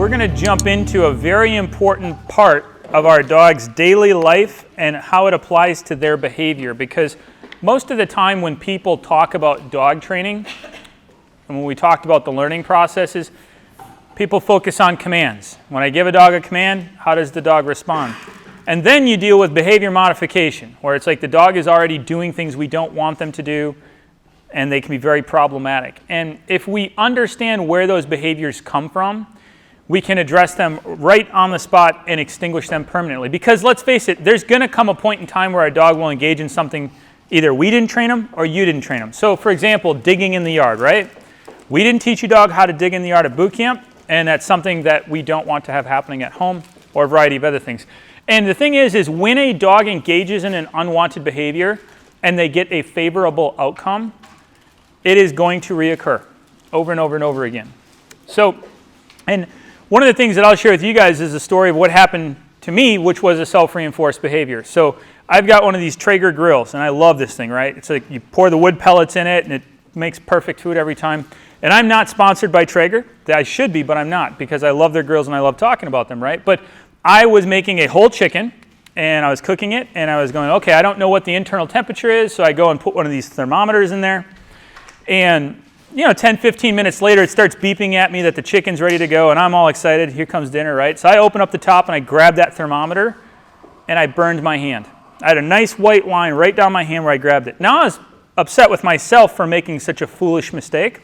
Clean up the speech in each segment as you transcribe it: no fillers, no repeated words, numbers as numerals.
we're going to jump into a very important part of our dog's daily life and how it applies to their behavior, because most of the time when people talk about dog training, and when we talked about the learning processes, people focus on commands. When I give a dog a command, how does the dog respond? And then you deal with behavior modification, where it's like the dog is already doing things we don't want them to do, and they can be very problematic. And if we understand where those behaviors come from, we can address them right on the spot and extinguish them permanently. Because let's face it, there's going to come a point in time where a dog will engage in something either we didn't train them or you didn't train them. So for example, digging in the yard, right? We didn't teach your dog how to dig in the yard at boot camp, and that's something that we don't want to have happening at home, or a variety of other things. And the thing is when a dog engages in an unwanted behavior and they get a favorable outcome, it is going to reoccur over and over and over again. So, and one of the things that I'll share with you guys is a story of what happened to me, which was a self-reinforced behavior. So I've got one of these Traeger grills, and I love this thing, right? It's like you pour the wood pellets in it, and it makes perfect food every time. And I'm not sponsored by Traeger. I should be, but I'm not, because I love their grills and I love talking about them, right? But I was making a whole chicken, and I was cooking it, and I was going, okay, I don't know what the internal temperature is, so I go and put one of these thermometers in there. And 10, 15 minutes later, it starts beeping at me that the chicken's ready to go, and I'm all excited. Here comes dinner, right? So I open up the top, and I grab that thermometer, and I burned my hand. I had a nice white line right down my hand where I grabbed it. Now I was upset with myself for making such a foolish mistake.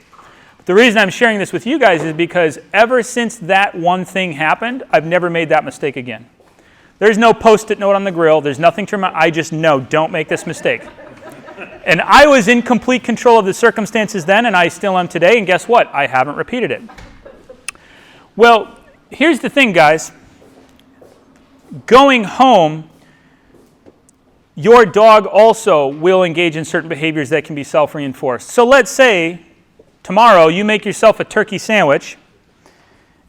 But the reason I'm sharing this with you guys is because ever since that one thing happened, I've never made that mistake again. There's no Post-it note on the grill. There's nothing to remind. I just know, don't make this mistake. And I was in complete control of the circumstances then, and I still am today, and guess what? I haven't repeated it. Well, here's the thing, guys. Going home, your dog also will engage in certain behaviors that can be self-reinforced. So let's say tomorrow you make yourself a turkey sandwich,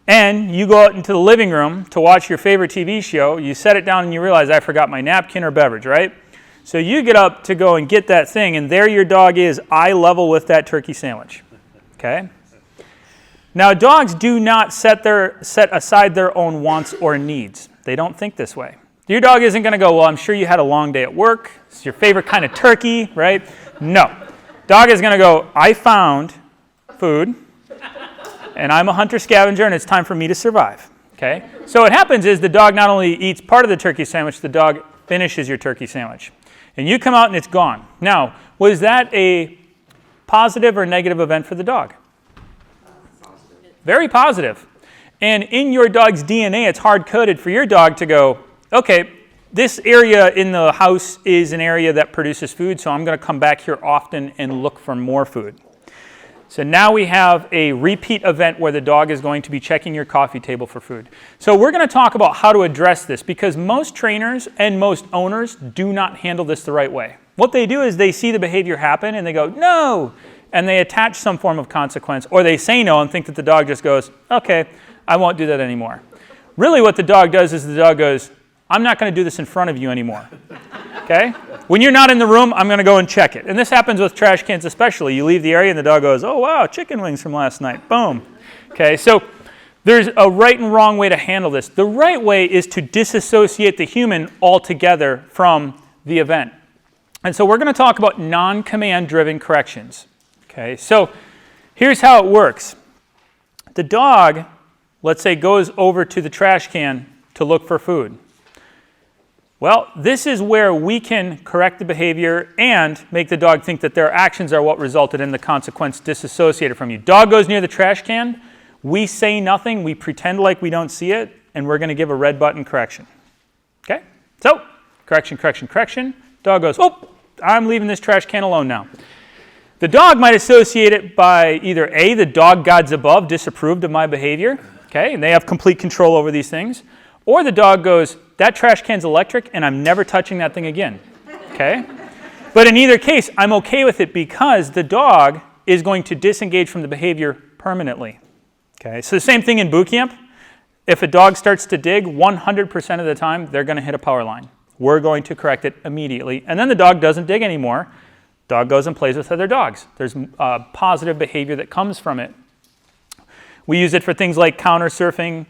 and you go out into the living room to watch your favorite TV show. You set it down and you realize, I forgot my napkin or beverage, right? So you get up to go and get that thing, and there your dog is eye level with that turkey sandwich, okay? Now, dogs do not set aside their own wants or needs. They don't think this way. Your dog isn't going to go, well, I'm sure you had a long day at work. It's your favorite kind of turkey, right? No. Dog is going to go, I found food, and I'm a hunter-scavenger, and it's time for me to survive, okay? So what happens is the dog not only eats part of the turkey sandwich, the dog finishes your turkey sandwich. And you come out and it's gone. Now, was that a positive or negative event for the dog? Positive. Very positive. And in your dog's DNA, it's hard-coded for your dog to go, okay, this area in the house is an area that produces food, so I'm going to come back here often and look for more food. So now we have a repeat event where the dog is going to be checking your coffee table for food. So we're going to talk about how to address this, because most trainers and most owners do not handle this the right way. What they do is they see the behavior happen and they go, no, and they attach some form of consequence, or they say no and think that the dog just goes, okay, I won't do that anymore. Really what the dog does is the dog goes, I'm not going to do this in front of you anymore, okay? When you're not in the room, I'm going to go and check it. And this happens with trash cans especially. You leave the area and the dog goes, oh, wow, chicken wings from last night. Boom. Okay, so there's a right and wrong way to handle this. The right way is to disassociate the human altogether from the event. And so we're going to talk about non-command driven corrections. Okay, so here's how it works. The dog, let's say, goes over to the trash can to look for food. Well, this is where we can correct the behavior and make the dog think that their actions are what resulted in the consequence disassociated from you. Dog goes near the trash can, we say nothing, we pretend like we don't see it, and we're going to give a red button correction. Okay? So, correction, correction, correction. Dog goes, oh, I'm leaving this trash can alone now. The dog might associate it by either A, the dog gods above disapproved of my behavior, okay, and they have complete control over these things, or the dog goes, that trash can's electric, and I'm never touching that thing again, okay? But in either case, I'm okay with it because the dog is going to disengage from the behavior permanently, okay? So the same thing in boot camp. If a dog starts to dig, 100% of the time, they're going to hit a power line. We're going to correct it immediately, and then the dog doesn't dig anymore. Dog goes and plays with other dogs. There's positive behavior that comes from it. We use it for things like counter surfing,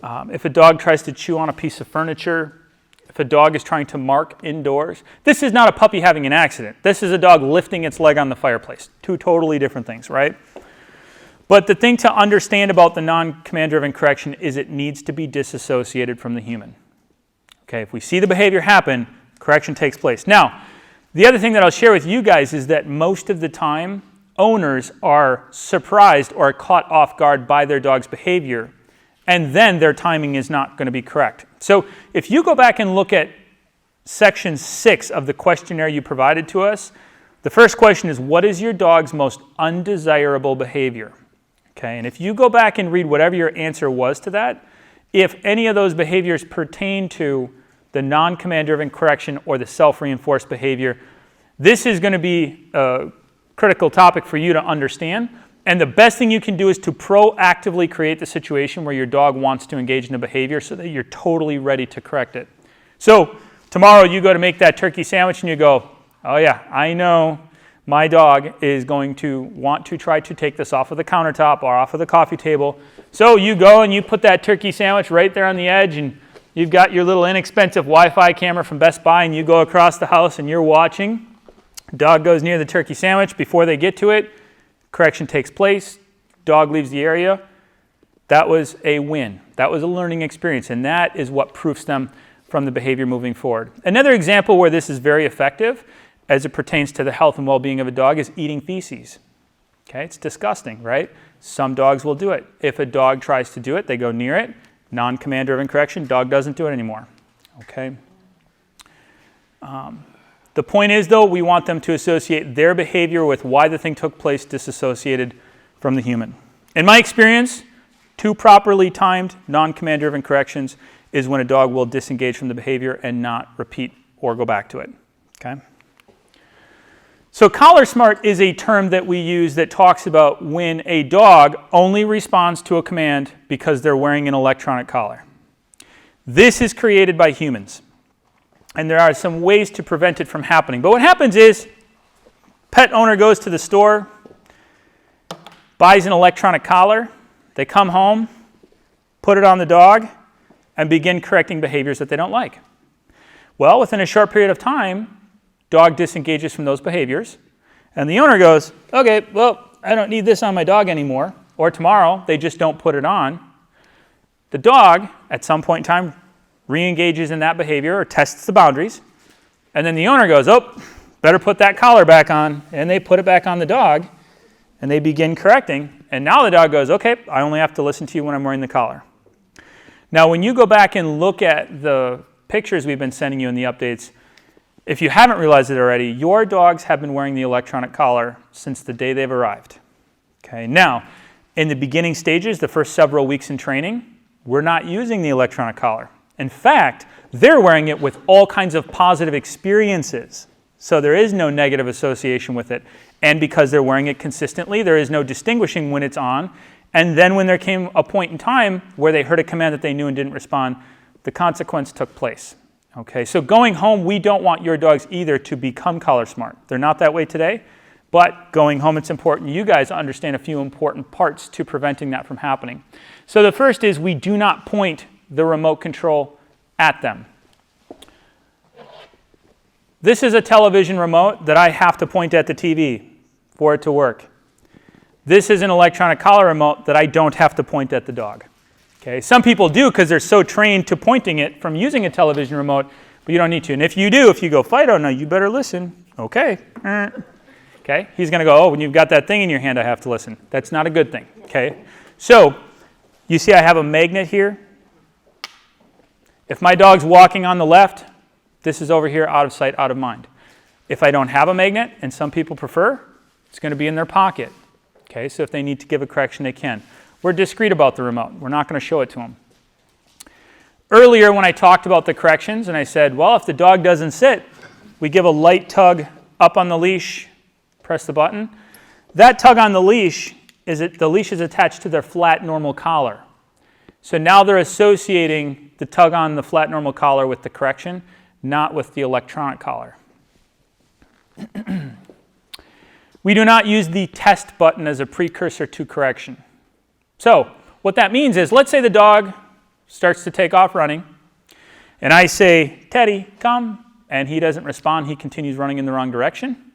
If a dog tries to chew on a piece of furniture, if a dog is trying to mark indoors, this is not a puppy having an accident. This is a dog lifting its leg on the fireplace. Two totally different things, right? But the thing to understand about the non-command driven correction is it needs to be disassociated from the human. Okay, if we see the behavior happen, correction takes place. Now, the other thing that I'll share with you guys is that most of the time, owners are surprised or caught off guard by their dog's behavior, and then their timing is not going to be correct. So if you go back and look at section 6 of the questionnaire you provided to us, the first question is, what is your dog's most undesirable behavior? Okay, and if you go back and read whatever your answer was to that, if any of those behaviors pertain to the non-command driven correction or the self-reinforced behavior, this is going to be a critical topic for you to understand. And the best thing you can do is to proactively create the situation where your dog wants to engage in a behavior so that you're totally ready to correct it. So tomorrow you go to make that turkey sandwich and you go, oh yeah, I know my dog is going to want to try to take this off of the countertop or off of the coffee table. So you go and you put that turkey sandwich right there on the edge, and you've got your little inexpensive Wi-Fi camera from Best Buy, and you go across the house and you're watching. Dog goes near the turkey sandwich. Before they get to it, correction takes place. Dog leaves the area. That was a win. That was a learning experience, and that is what proofs them from the behavior moving forward. Another example where this is very effective as it pertains to the health and well-being of a dog is eating feces. Okay, it's disgusting, right? Some dogs will do it. If a dog tries to do it, they go near it. Non-command driven correction, dog doesn't do it anymore. Okay. The point is, though, we want them to associate their behavior with why the thing took place disassociated from the human. In my experience, 2 properly timed non-command driven corrections is when a dog will disengage from the behavior and not repeat or go back to it. Okay. So collar smart is a term that we use that talks about when a dog only responds to a command because they're wearing an electronic collar. This is created by humans, and there are some ways to prevent it from happening. But what happens is, pet owner goes to the store, buys an electronic collar, they come home, put it on the dog, and begin correcting behaviors that they don't like. Well, within a short period of time, dog disengages from those behaviors, and the owner goes, okay, well, I don't need this on my dog anymore, or tomorrow they just don't put it on. The dog, at some point in time, re-engages in that behavior or tests the boundaries, and then the owner goes, oh, better put that collar back on, and they put it back on the dog, and they begin correcting, and now the dog goes, okay, I only have to listen to you when I'm wearing the collar. Now, when you go back and look at the pictures we've been sending you in the updates, if you haven't realized it already, your dogs have been wearing the electronic collar since the day they've arrived. Okay, now, in the beginning stages, the first several weeks in training, we're not using the electronic collar. In fact, they're wearing it with all kinds of positive experiences. So there is no negative association with it. And because they're wearing it consistently, there is no distinguishing when it's on. And then when there came a point in time where they heard a command that they knew and didn't respond, the consequence took place. Okay, so going home, we don't want your dogs either to become collar smart. They're not that way today, but going home, it's important you guys understand a few important parts to preventing that from happening. So the first is we do not point the remote control at them. This is a television remote that I have to point at the TV for it to work. This is an electronic collar remote that I don't have to point at the dog. Okay, some people do because they're so trained to pointing it from using a television remote, but you don't need to. And if you do, if you go, Fido, no, you better listen. Okay. Okay, he's going to go, oh, when you've got that thing in your hand, I have to listen. That's not a good thing. Okay, so you see I have a magnet here. If my dog's walking on the left, this is over here, out of sight, out of mind. If I don't have a magnet, and some people prefer, it's going to be in their pocket. Okay, so if they need to give a correction, they can. We're discreet about the remote. We're not going to show it to them. Earlier when I talked about the corrections and I said, well, if the dog doesn't sit, we give a light tug up on the leash, press the button. That tug on the leash is the leash is attached to their flat normal collar. So now they're associating the tug on the flat normal collar with the correction, not with the electronic collar. We do not use the test button as a precursor to correction. So what that means is, let's say the dog starts to take off running, and I say, Teddy, come, and he doesn't respond. He continues running in the wrong direction.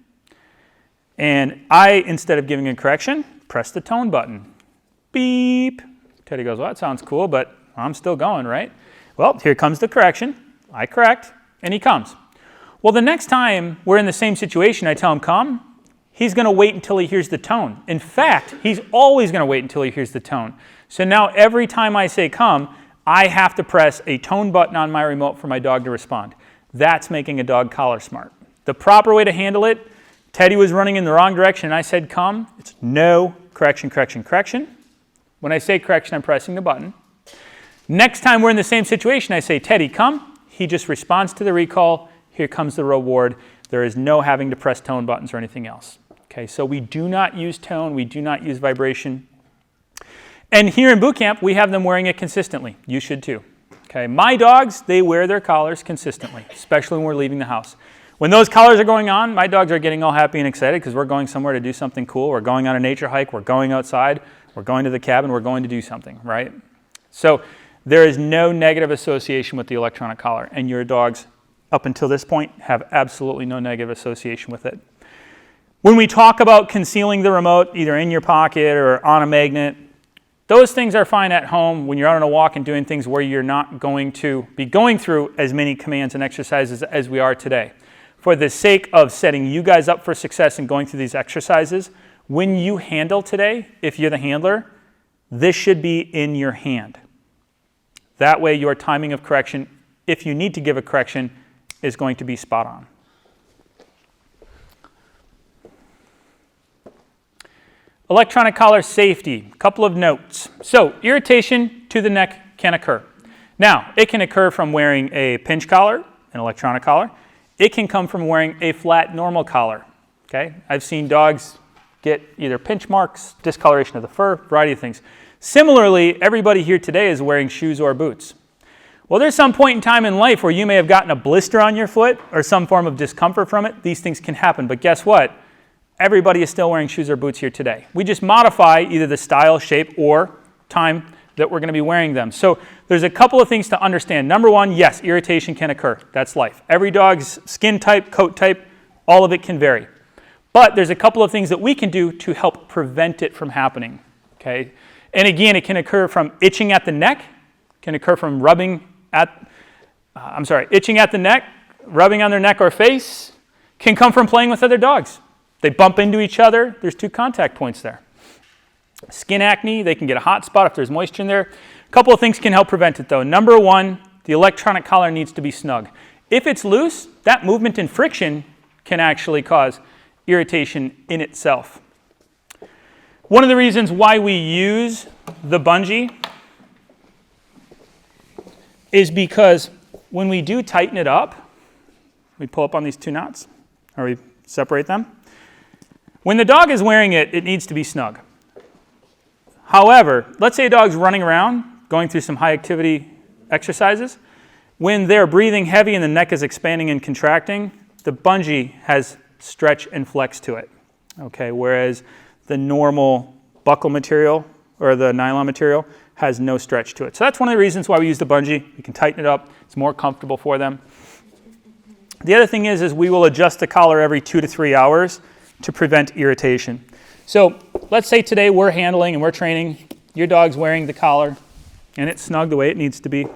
And I, instead of giving a correction, press the tone button. Beep. Teddy goes, well, that sounds cool, but I'm still going, right? Well, here comes the correction. I correct, and he comes. Well, the next time we're in the same situation, I tell him, come, he's going to wait until he hears the tone. In fact, he's always going to wait until he hears the tone. So now every time I say come, I have to press a tone button on my remote for my dog to respond. That's making a dog collar smart. The proper way to handle it, Teddy was running in the wrong direction and I said come, it's no, correction, correction, correction. When I say correction, I'm pressing the button. Next time we're in the same situation, I say, Teddy, come. He just responds to the recall. Here comes the reward. There is no having to press tone buttons or anything else. Okay, so we do not use tone. We do not use vibration. And here in boot camp, we have them wearing it consistently. You should too. Okay, my dogs, they wear their collars consistently, especially when we're leaving the house. When those collars are going on, my dogs are getting all happy and excited because we're going somewhere to do something cool. We're going on a nature hike. We're going outside. We're going to the cabin. We're going to do something, right? So there is no negative association with the electronic collar, and your dogs, up until this point, have absolutely no negative association with it. When we talk about concealing the remote, either in your pocket or on a magnet, those things are fine at home when you're out on a walk and doing things where you're not going to be going through as many commands and exercises as we are today. For the sake of setting you guys up for success and going through these exercises, when you handle today, if you're the handler, this should be in your hand. That way your timing of correction, if you need to give a correction, is going to be spot on. Electronic collar safety, a couple of notes. So irritation to the neck can occur. Now, it can occur from wearing a pinch collar, an electronic collar. It can come from wearing a flat normal collar. Okay? I've seen dogs get either pinch marks, discoloration of the fur, variety of things. Similarly, everybody here today is wearing shoes or boots. Well, there's some point in time in life where you may have gotten a blister on your foot or some form of discomfort from it. These things can happen, but guess what? Everybody is still wearing shoes or boots here today. We just modify either the style, shape, or time that we're going to be wearing them. So there's a couple of things to understand. Number one, yes, irritation can occur. That's life. Every dog's skin type, coat type, all of it can vary. But there's a couple of things that we can do to help prevent it from happening. Okay? And again, it can occur from itching at the neck, can occur from itching at the neck, rubbing on their neck or face, can come from playing with other dogs. They bump into each other. There's 2 contact points there. Skin acne, they can get a hot spot if there's moisture in there. A couple of things can help prevent it though. Number one, the electronic collar needs to be snug. If it's loose, that movement and friction can actually cause irritation in itself. One of the reasons why we use the bungee is because when we do tighten it up, we pull up on these 2 knots, or we separate them. When the dog is wearing it, it needs to be snug. However, let's say a dog's running around, going through some high activity exercises. When they're breathing heavy and the neck is expanding and contracting, the bungee has stretch and flex to it. Okay, whereas the normal buckle material or the nylon material has no stretch to it. So that's one of the reasons why we use the bungee. We can tighten it up. It's more comfortable for them. The other thing is we will adjust the collar every 2 to 3 hours to prevent irritation. So let's say today we're handling and we're training. Your dog's wearing the collar and it's snug the way it needs to be.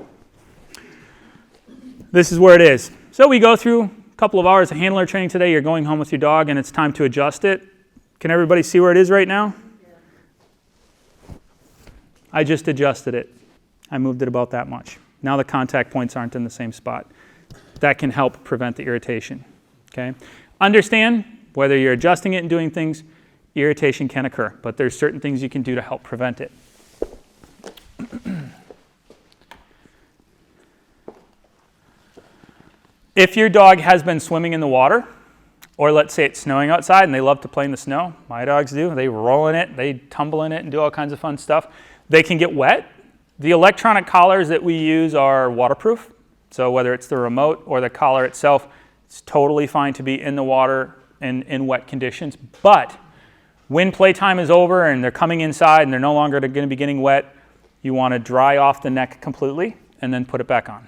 This is where it is. So we go through a couple of hours of handler training today. You're going home with your dog and it's time to adjust it. Can everybody see where it is right now? I just adjusted it. I moved it about that much. Now the contact points aren't in the same spot. That can help prevent the irritation. Okay? Understand, whether you're adjusting it and doing things, irritation can occur, but there's certain things you can do to help prevent it. If your dog has been swimming in the water, or let's say it's snowing outside and they love to play in the snow, my dogs do, they roll in it, they tumble in it and do all kinds of fun stuff. They can get wet. The electronic collars that we use are waterproof, so whether it's the remote or the collar itself, it's totally fine to be in the water and in wet conditions. But when playtime is over and they're coming inside and they're no longer going to be getting wet, you want to dry off the neck completely and then put it back on.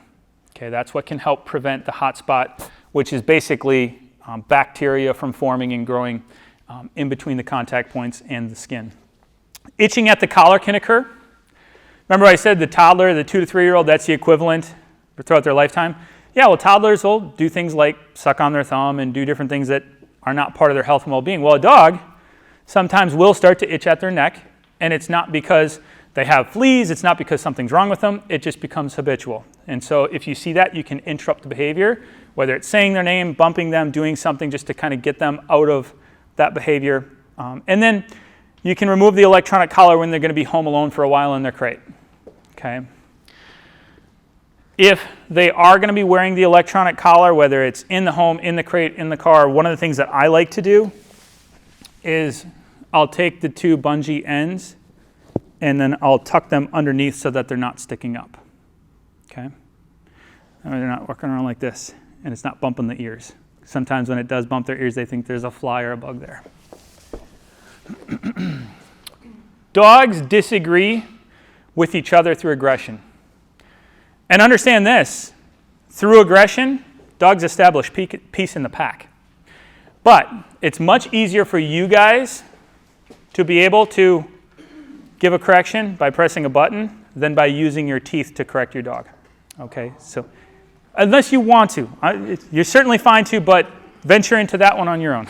Okay, that's what can help prevent the hot spot, which is basically bacteria from forming and growing in between the contact points and the skin. Itching at the collar can occur. Remember I said the toddler, the 2 to 3 year old, that's the equivalent throughout their lifetime? Yeah, well, toddlers will do things like suck on their thumb and do different things that are not part of their health and well-being. Well, a dog sometimes will start to itch at their neck, and it's not because they have fleas, it's not because something's wrong with them, it just becomes habitual. And so if you see that, you can interrupt the behavior, whether it's saying their name, bumping them, doing something just to kind of get them out of that behavior. And then you can remove the electronic collar when they're going to be home alone for a while in their crate. Okay. If they are going to be wearing the electronic collar, whether it's in the home, in the crate, in the car, one of the things that I like to do is I'll take the 2 bungee ends and then I'll tuck them underneath so that they're not sticking up. Okay? And they're not walking around like this and it's not bumping the ears. Sometimes when it does bump their ears, they think there's a fly or a bug there. Dogs disagree with each other through aggression. And understand this, through aggression, dogs establish peace in the pack. But it's much easier for you guys to be able to give a correction by pressing a button than by using your teeth to correct your dog. Okay, so unless you want to. You're certainly fine to, but venture into that one on your own.